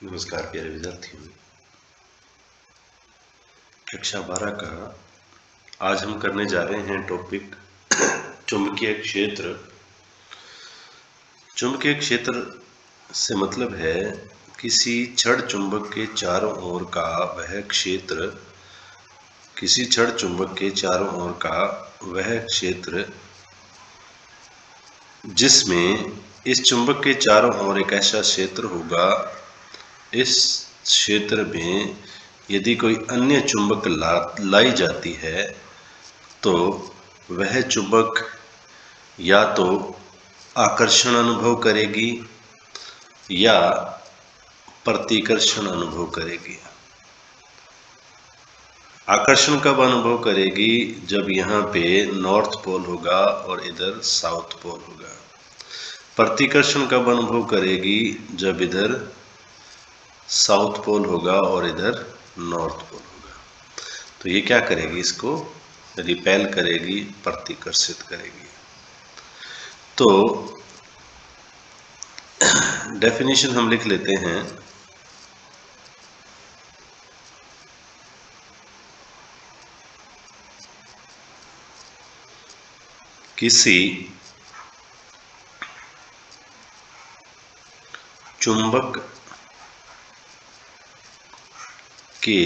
नमस्कार प्यारे विद्यार्थियों। कक्षा 12 का आज हम करने जा रहे हैं टॉपिक चुंबकीय क्षेत्र। चुंबकीय क्षेत्र से मतलब है किसी छड़ चुंबक के चारों ओर का वह क्षेत्र, किसी छड़ चुंबक के चारों ओर का वह क्षेत्र जिसमें इस चुंबक के चारों ओर एक ऐसा क्षेत्र होगा, इस क्षेत्र में यदि कोई अन्य चुंबक लाई जाती है तो वह चुंबक या तो आकर्षण अनुभव करेगी या प्रतिकर्षण अनुभव करेगी। आकर्षण कब अनुभव करेगी? जब यहाँ पे नॉर्थ पोल होगा और इधर साउथ पोल होगा। प्रतिकर्षण कब अनुभव करेगी? जब इधर साउथ पोल होगा और इधर नॉर्थ पोल होगा। तो ये क्या करेगी? इसको रिपेल करेगी, प्रतिकर्षित करेगी। तो डेफिनेशन हम लिख लेते हैं। किसी चुंबक के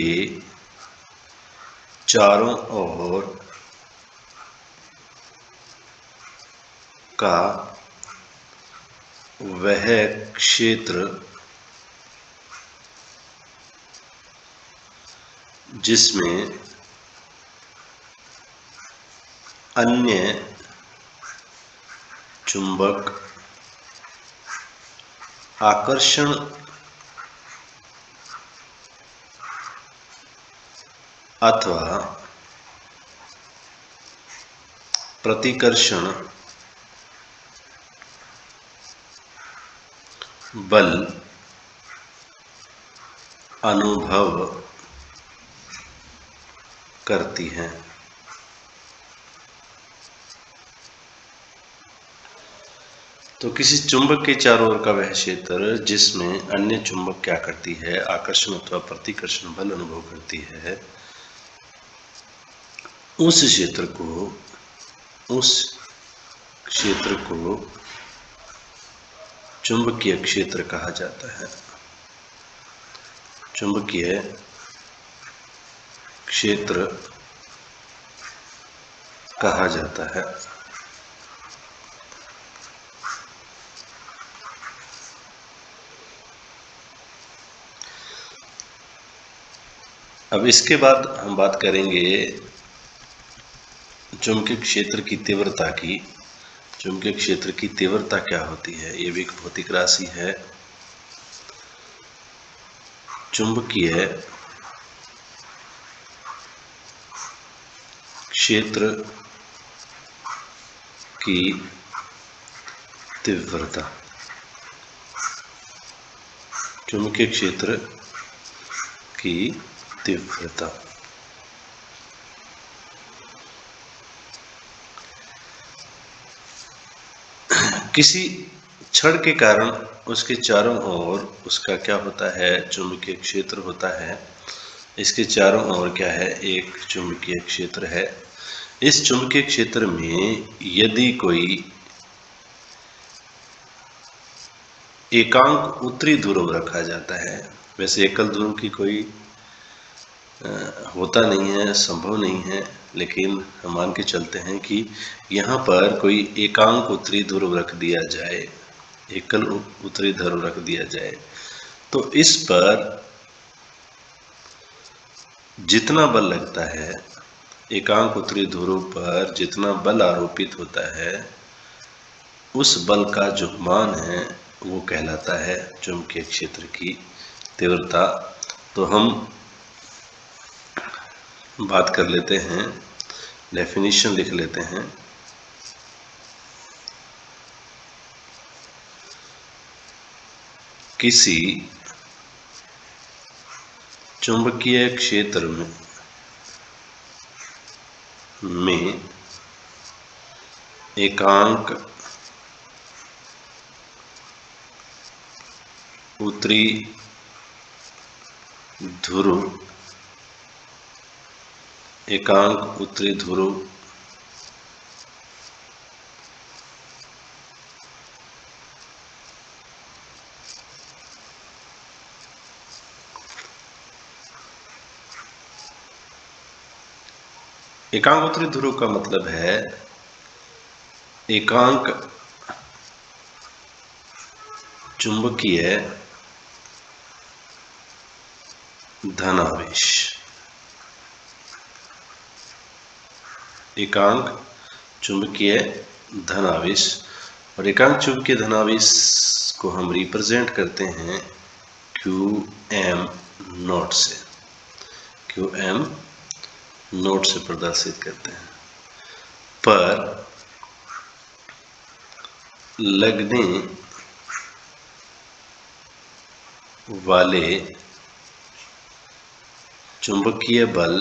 चारों ओर का वह क्षेत्र जिसमें अन्य चुंबक आकर्षण अथवा प्रतिकर्षण बल अनुभव करती हैं। तो किसी चुंबक के चारों ओर का वह क्षेत्र जिसमें अन्य चुंबक क्या करती है? आकर्षण अथवा प्रतिकर्षण बल अनुभव करती है। उस क्षेत्र को चुंबकीय क्षेत्र कहा जाता है। चुंबकीय क्षेत्र कहा जाता है। अब इसके बाद हम बात करेंगे चुंबकीय क्षेत्र की तीव्रता की। चुंबकीय क्षेत्र की तीव्रता क्या होती है? ये भी एक भौतिक राशि है। चुंबकीय क्षेत्र की तीव्रता, चुंबकीय क्षेत्र की तीव्रता किसी छड़ के कारण उसके चारों ओर उसका क्या होता है? चुंबकीय क्षेत्र होता है। इसके चारों ओर क्या है? एक चुंबकीय क्षेत्र है। इस चुंबकीय क्षेत्र में यदि कोई एकांक उत्तरी ध्रुव रखा जाता है, वैसे एकल ध्रुव की कोई होता नहीं है, संभव नहीं है, लेकिन हम मान के चलते हैं कि यहाँ पर कोई एकांक उत्तरी ध्रुव रख दिया जाए, एकल उत्तरी ध्रुव रख दिया जाए, तो इस पर जितना बल लगता है, एकांक उत्तरी ध्रुव पर जितना बल आरोपित होता है, उस बल का जो मान है वो कहलाता है चुंबकीय क्षेत्र की तीव्रता। तो हम बात कर लेते हैं, डेफिनेशन लिख लेते हैं। किसी चुंबकीय क्षेत्र में एकांक उत्तरी ध्रुव, एकांक उत्तरी ध्रुव, एकांक उत्तरी ध्रुव का मतलब है एकांक चुंबकीय धनावेश। एकांक चुंबकीय धनावेश, और एकांक चुंबकीय धनावेश को हम रिप्रेजेंट करते हैं QM नोट से, QM नोट से प्रदर्शित करते हैं। पर लगने वाले चुंबकीय बल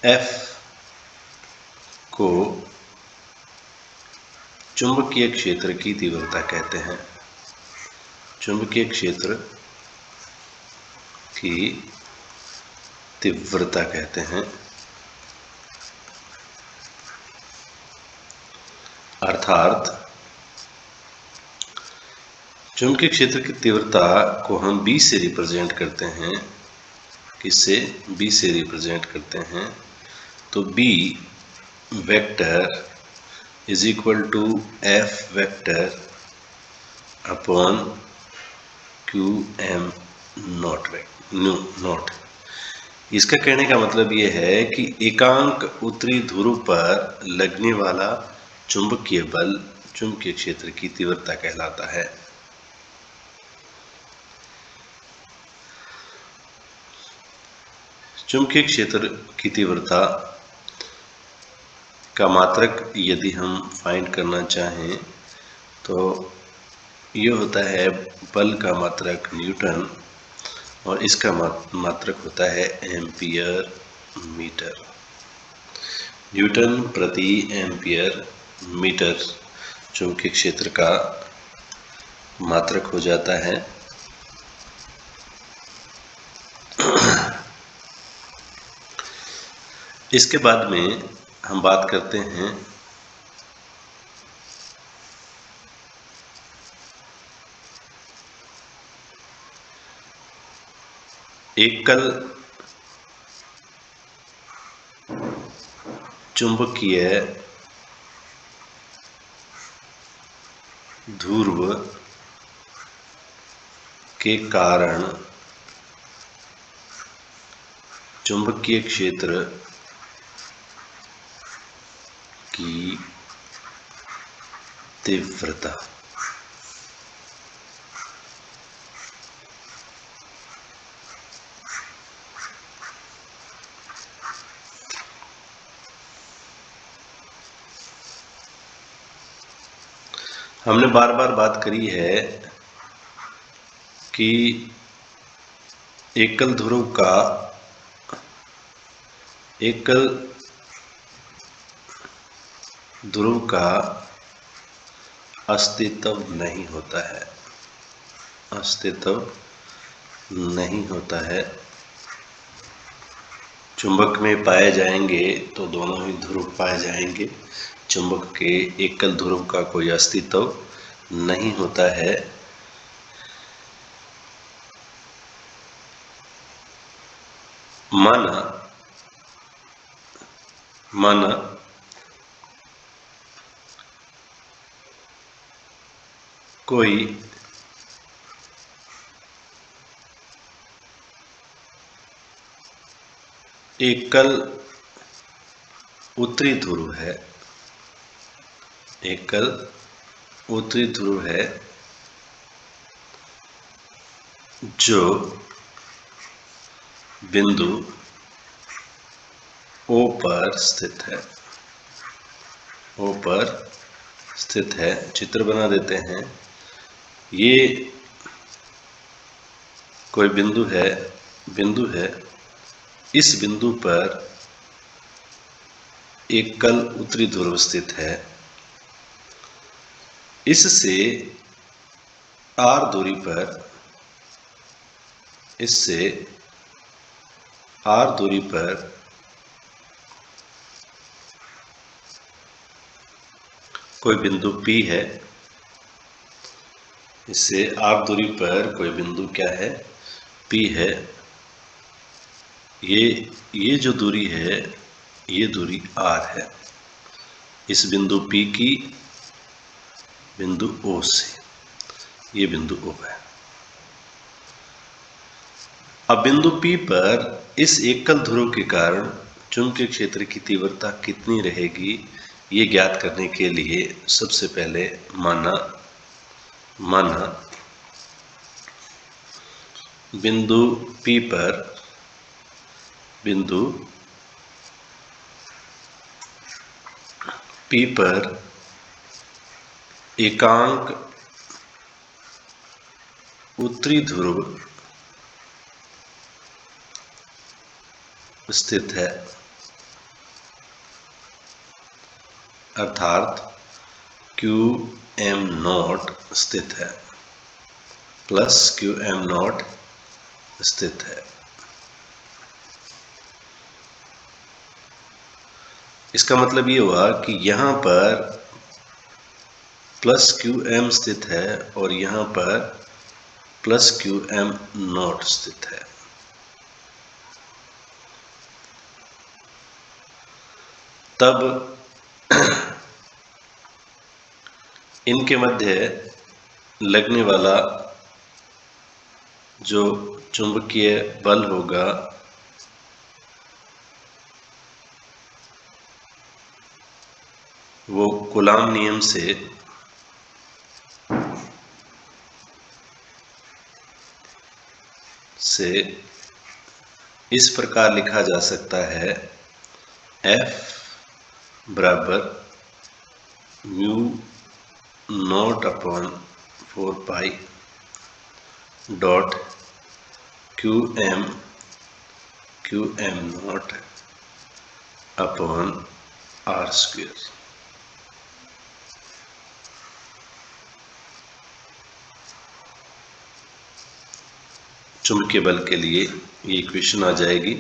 F को चुंबकीय क्षेत्र की तीव्रता कहते हैं। चुंबकीय क्षेत्र की तीव्रता कहते हैं। अर्थात चुंबकीय क्षेत्र की तीव्रता को हम B से रिप्रेजेंट करते हैं। किससे? B से रिप्रेजेंट करते हैं। तो B vector is equal to F vector upon QM note. इसका कहने का मतलब ये है कि एकांक उत्तरी ध्रुव पर लगने वाला चुंबकीय बल चुंबकीय क्षेत्र की तीव्रता कहलाता है। चुंबकीय क्षेत्र की तीव्रता का मात्रक यदि हम फाइंड करना चाहें तो ये होता है बल का मात्रक न्यूटन, और इसका मात्रक होता है एम्पियर मीटर। न्यूटन प्रति एम्पियर मीटर चुंबकीय क्षेत्र का मात्रक हो जाता है। इसके बाद में हम बात करते हैं एकल चुंबकीय ध्रुव के कारण चुंबकीय क्षेत्र की तीव्रता। हमने बार बार बात करी है कि एकल ध्रुव का अस्तित्व नहीं होता है। अस्तित्व नहीं होता है। चुंबक में पाए जाएंगे तो दोनों ही ध्रुव पाए जाएंगे। चुंबक के एकल ध्रुव का कोई अस्तित्व नहीं होता है। माना कोई एकल उत्तरी ध्रुव है, एकल उत्तरी ध्रुव है जो बिंदु O पर स्थित है। O पर स्थित है। चित्र बना देते हैं। ये कोई बिंदु है। इस बिंदु पर एकल उत्तरी ध्रुव स्थित है। इससे r दूरी पर इससे r दूरी पर कोई बिंदु P है, इससे r दूरी पर कोई बिंदु क्या है, P है। ये जो दूरी है ये दूरी r है, इस बिंदु P की बिंदु O से, ये बिंदु O है। अब बिंदु P पर इस एकल ध्रुव के कारण चुंबकीय क्षेत्र की तीव्रता कितनी रहेगी, ये ज्ञात करने के लिए सबसे पहले माना बिंदु P पर एकांक उत्तरी ध्रुव स्थित है, अर्थात QM0 स्थित है, प्लस QM0 स्थित है। इसका मतलब ये हुआ कि यहाँ पर प्लस QM स्थित है और यहाँ पर प्लस QM0 स्थित है। तब इनके मध्य लगने वाला जो चुंबकीय बल होगा वो कूलाम नियम से इस प्रकार लिखा जा सकता है, F बराबर mu naught upon 4 pi dot QM naught upon R square. चुंबकीय बल के लिए ये इक्वेशन आ जाएगी।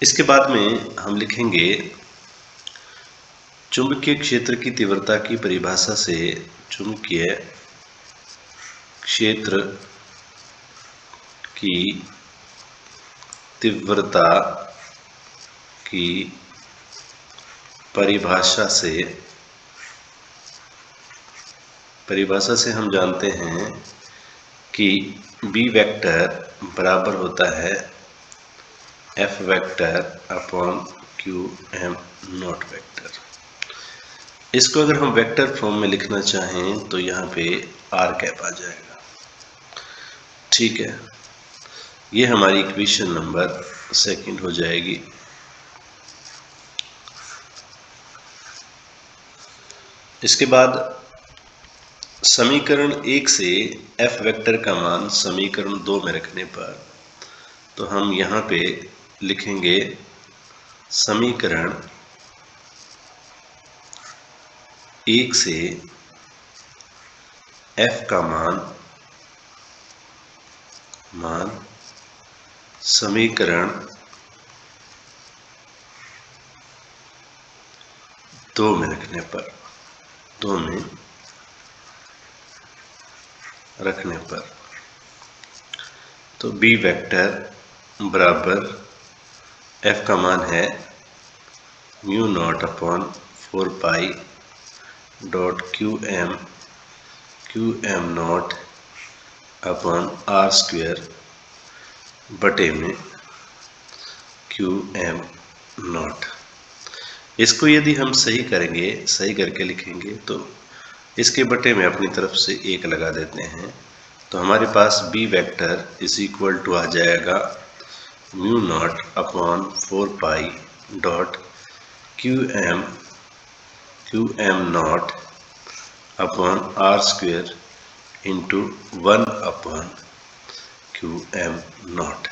इसके बाद में हम लिखेंगे चुंबकीय क्षेत्र की तीव्रता की परिभाषा से चुंबकीय क्षेत्र की तीव्रता की परिभाषा से हम जानते हैं कि B वेक्टर बराबर होता है F vector upon QM not vector. इसको अगर हम वेक्टर फॉर्म में लिखना चाहें तो यहाँ पे r कैप आ जाएगा। ठीक है, ये हमारी इक्वेशन नंबर 2 हो जाएगी। इसके बाद समीकरण 1 से F वेक्टर का मान समीकरण 2 में रखने पर तो हम यहाँ पे लिखेंगे समीकरण 1 से F का मान समीकरण 2 में रखने पर तो B वेक्टर बराबर F का मान है mu naught upon 4 pi dot QM naught upon R square बटे में QM नॉट। इसको यदि हम सही करके लिखेंगे तो इसके बटे में अपनी तरफ से 1 लगा देते हैं, तो हमारे पास B vector is equal to आ जाएगा mu naught upon 4 pi dot QM naught upon R square into 1 upon QM naught.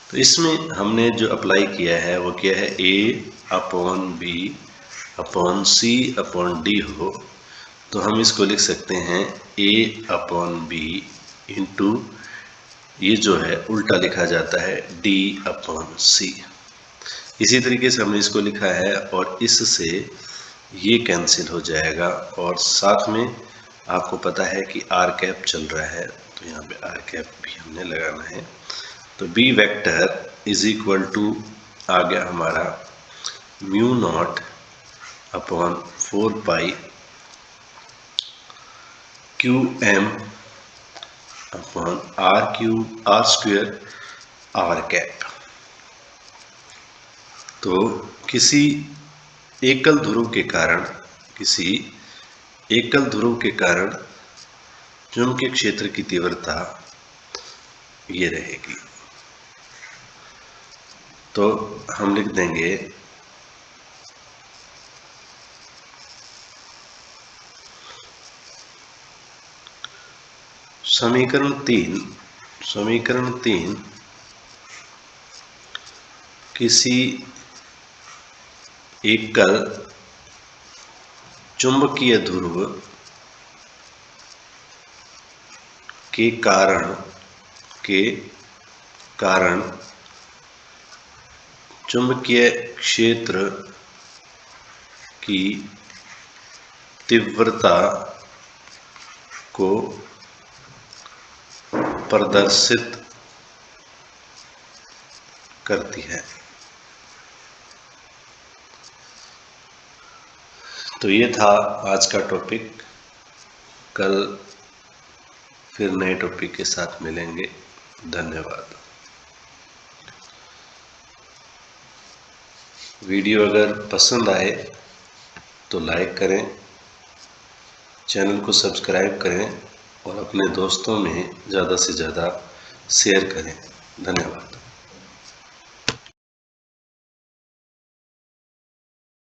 तो इसमें हमने जो अप्लाई किया है वो क्या है, A upon B upon C upon D हो तो हम इसको लिख सकते हैं ए अपॉन बी इंटू, ये जो है उल्टा लिखा जाता है डी अपॉन सी। इसी तरीके से हमने इसको लिखा है और इससे ये कैंसिल हो जाएगा और साथ में आपको पता है कि आर कैप चल रहा है तो यहाँ पे आर कैप भी हमने लगाना है। तो B vector is equal to आ गया हमारा mu naught upon 4 pi Q M upon R square R cap. तो किसी एकल ध्रुव के कारण चुंबकीय क्षेत्र की तीव्रता ये रहेगी। तो हम लिख देंगे समीकरण तीन किसी एकल चुंबकीय ध्रुव के कारण चुंबकीय क्षेत्र की तीव्रता को प्रदर्शित करती है। तो ये था आज का टॉपिक। कल फिर नए टॉपिक के साथ मिलेंगे। धन्यवाद। वीडियो अगर पसंद आए तो लाइक करें, चैनल को सब्सक्राइब करें और अपने दोस्तों में ज़्यादा से ज़्यादा शेयर करें। धन्यवाद।